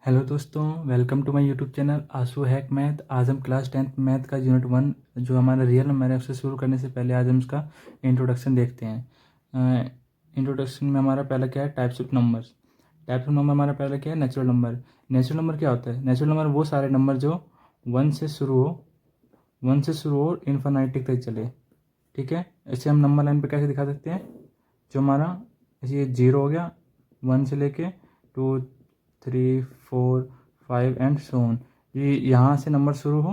Hello दोस्तों, welcome to my YouTube channel आंसू hack math. आज हम क्लास 10th मैथ का यूनिट 1 जो हमारा रियल नंबर है उससे शुरू करने से पहले आज हम इसका इंट्रोडक्शन देखते हैं। इंट्रोडक्शन में हमारा पहला क्या है, types of numbers. Types of number हमारा पहला क्या है, नेचुरल नंबर। नेचुरल नंबर क्या होता है? नेचुरल नंबर वो सारे नंबर जो 1 से शुरू हो और इन्फिनिटी तक चले। ठीक है, इसे हम नंबर लाइन पे कैसे दिखा सकते हैं? जो हमारा ये 0 हो गया, 1 से लेके 2 3 4 5 एंड सो ऑन, ये यहाँ से नंबर शुरू हो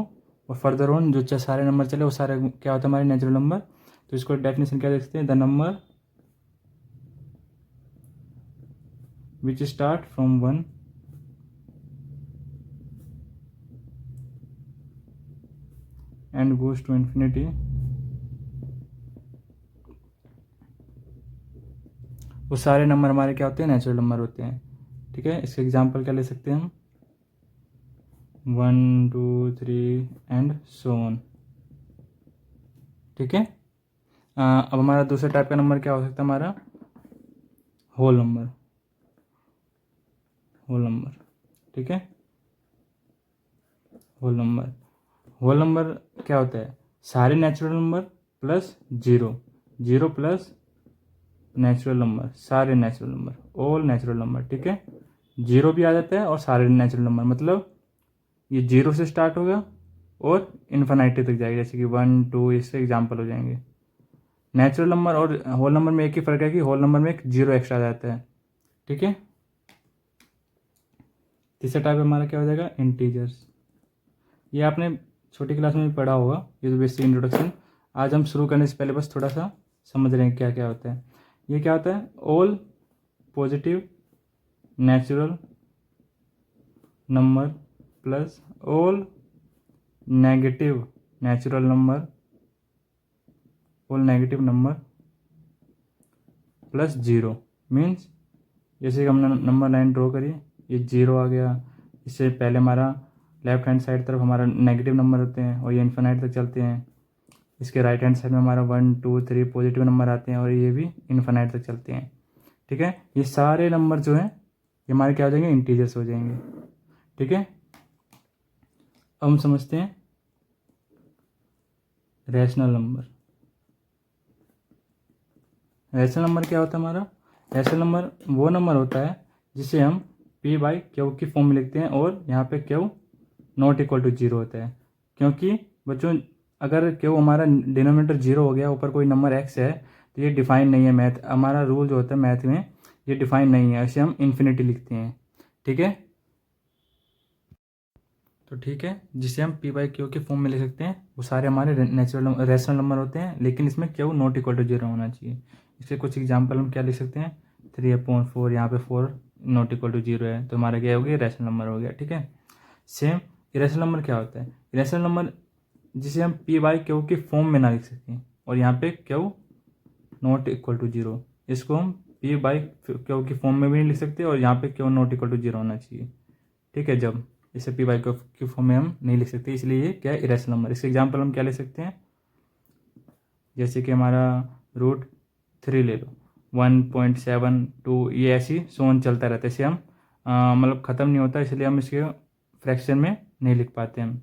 और फर्दर ऑन जो सारे नंबर चले वो सारे क्या होता है, हमारे नेचुरल नंबर। तो इसको डेफिनेशन क्या देख सकते हैं? The number which start from 1 and goes to infinity वो सारे नंबर हमारे क्या होते हैं, नेचुरल नंबर होते हैं। ठीक है, इसके एग्जाम्पल क्या ले सकते हैं हम? 1 2 3 एंड सो ऑन। ठीक है, अब हमारा दूसरा टाइप का नंबर क्या हो सकता है? हमारा होल नंबर। ठीक है, होल नंबर क्या होता है? सारे natural number plus zero plus natural number, सारे natural number, all natural number. ठीक है, जीरो भी आ जाता है और सारे नेचुरल नंबर, मतलब ये 0 से स्टार्ट होगा और इन्फिनिटी तक जाएगा, जैसे कि 1 2, इससे एग्जाम्पल हो जाएंगे। नेचुरल नंबर और होल नंबर में एक ही फ़र्क है कि होल नंबर में एक 0 एक्स्ट्रा आ जाता है। ठीक है, तीसरा टाइप हमारा क्या हो जाएगा? इंटीजर्स। ये आपने छोटी क्लास में भी पढ़ा होगा, ये तो बेसिक इंट्रोडक्शन। आज हम शुरू करने से पहले बस थोड़ा सा समझ रहे हैं क्या क्या होता है। ये क्या होता है? All positive natural number plus all negative natural number, all negative number plus zero. Means जैसे कि हमने नंबर लाइन ड्रॉ करी, ये 0 आ गया, इससे पहले हमारा लेफ्ट हैंड साइड तरफ हमारा नेगेटिव नंबर होते हैं और ये इन्फिनिटी तक चलते हैं। इसके राइट हैंड साइड में हमारा 1 2 3 पॉजिटिव नंबर आते हैं और ये भी इन्फिनिटी तक चलते हैं। ठीक है, ये सारे नंबर जो हैं ये हमारे क्या हो जाएंगे? इंटीजर्स हो जाएंगे। ठीक है, अब हम समझते हैं रैशनल नंबर। रैशनल नंबर क्या होता है हमारा? रैशनल नंबर वो नंबर होता है जिसे हम p बाई क्यू की फॉर्म में लिखते हैं और यहाँ पे क्यू नॉट इक्वल टू 0 होता है। क्योंकि बच्चों अगर क्यू हमारा डिनोमिनेटर 0 हो गया, ऊपर कोई नंबर x है, तो ये डिफाइन नहीं है। मैथ हमारा रूल जो होता है मैथ में, ये डिफाइन नहीं है, इसे हम इन्फिनिटी लिखते हैं। ठीक है, तो ठीक है, जिसे हम p बाई क्यू की फॉर्म में लिख सकते हैं वो सारे हमारे नेचुरल रैशनल नंबर होते हैं, लेकिन इसमें क्यू नॉट इक्वल टू 0 होना चाहिए। इसके कुछ एग्जाम्पल हम क्या लिख सकते हैं? 3/4, यहाँ पे 4 नॉट इक्वल टू 0 है, तो हमारा क्या हो गया? रैशनल नंबर हो गया। ठीक है, सेम इरेशनल नंबर क्या होता है? इरेशनल नंबर जिसे हम p बाई क्यू की फॉर्म में ना लिख सकें और यहाँ पे क्यू नॉट इक्वल टू 0, इसको हम p बाई क्यू की फॉर्म में भी नहीं लिख सकते और यहाँ पे क्यू नॉट इक्वल टू 0 होना चाहिए। ठीक है, जब इसे p बाई क्यू की फॉर्म में हम नहीं लिख सकते, इसलिए ये क्या है? Irrational number. इसके एग्जाम्पल हम क्या ले सकते हैं? जैसे कि हमारा √3 ले लो, 1.72, ये ऐसी सोन चलता रहता है। इसे हम मतलब ख़त्म नहीं होता, इसलिए हम इसके फ्रैक्शन में नहीं लिख पाते हम।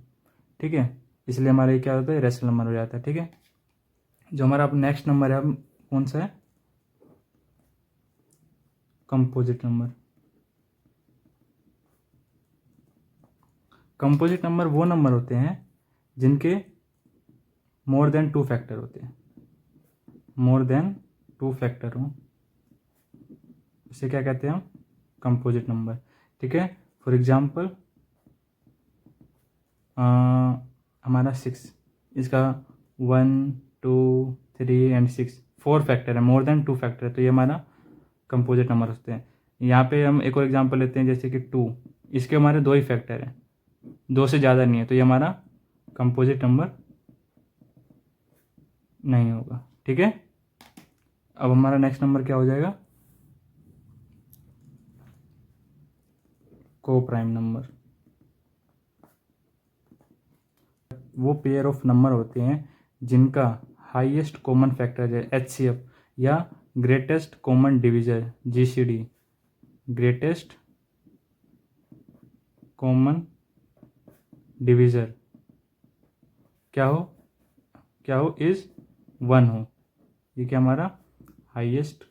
ठीक है, इसलिए हमारा ये क्या होता है? रैशनल नंबर हो जाता है। ठीक है, जो हमारा अब नेक्स्ट नंबर है अब कौन सा है? Composite number. कंपोजिट नंबर वो नंबर होते हैं जिनके मोर देन 2 फैक्टर होते हैं, मोर देन 2 फैक्टर हो, इसे क्या कहते हैं हम? Composite number. ठीक है, फॉर एग्जाम्पल हमारा 6, इसका 1 2 3 एंड 6 4 फैक्टर है, मोर देन 2 फैक्टर है, तो ये हमारा कंपोजिट नंबर होते हैं। यहाँ पे हम एक और एग्जांपल लेते हैं, जैसे कि 2, इसके हमारे 2 ही फैक्टर हैं, 2 से ज़्यादा नहीं है, तो ये हमारा कंपोजिट नंबर नहीं होगा। ठीक है, अब हमारा नेक्स्ट नंबर क्या हो जाएगा? को प्राइम नंबर। वो पेयर ऑफ नंबर होते हैं जिनका हाईएस्ट कॉमन फैक्टर है HCF या greatest common division GCD, greatest common divisor क्या हो इज़ 1 हो। ये क्या हमारा हाईएस्ट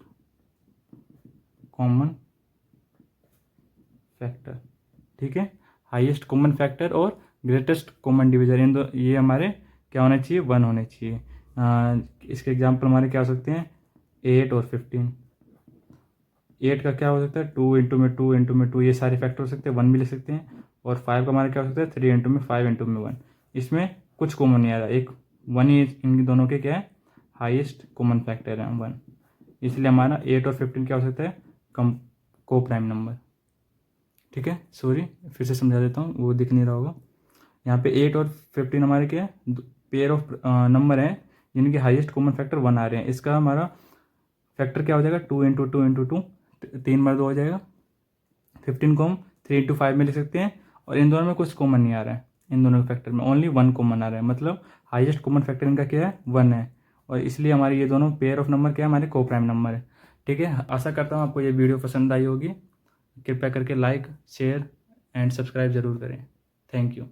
कॉमन फैक्टर, ठीक है। हाईएस्ट कॉमन फैक्टर और ग्रेटेस्ट कॉमन डिविज़र इन दो ये हमारे क्या होने चाहिए 1 होने चाहिए। इसके एग्जांपल हमारे क्या हो सकते हैं 8 और 15। 8 का क्या हो सकता है 2 इंटू में 2 इंटू में 2 ये सारे फैक्टर हो सकते हैं 1 भी ले सकते हैं। और 5 का हमारा क्या हो सकता है 3 इंटू में 5 इंटू में 1। इसमें कुछ कॉमन नहीं आ रहा, एक 1 ही इन दोनों के क्या है हाईएस्ट कॉमन फैक्टर है 1। इसलिए हमारा 8 और 15 क्या हो सकता है को प्राइम नंबर, ठीक है। सॉरी फिर से समझा देता हूँ, वो दिख नहीं रहा होगा। यहाँ पे 8 और 15 हमारे क्या है पेयर ऑफ नंबर हैं जिनके हाईएस्ट कॉमन फैक्टर 1 आ रहे हैं। इसका हमारा फैक्टर क्या हो जाएगा 2 इंटू 2 इंटू 2 3 बार 2 हो जाएगा। 15 को हम 3 इंटू 5 में लिख सकते हैं। और इन दोनों में कुछ कॉमन नहीं आ रहा है, इन दोनों के फैक्टर में ओनली 1 कॉमन आ रहा है, मतलब हाईएस्ट कॉमन फैक्टर इनका क्या है 1 है। और इसलिए हमारे ये दोनों पेयर ऑफ नंबर क्या है हमारे को प्राइम नंबर है, ठीक है। आशा करता हूँ आपको ये वीडियो पसंद आई होगी। कृपया करके लाइक शेयर एंड सब्सक्राइब ज़रूर करें। Thank you.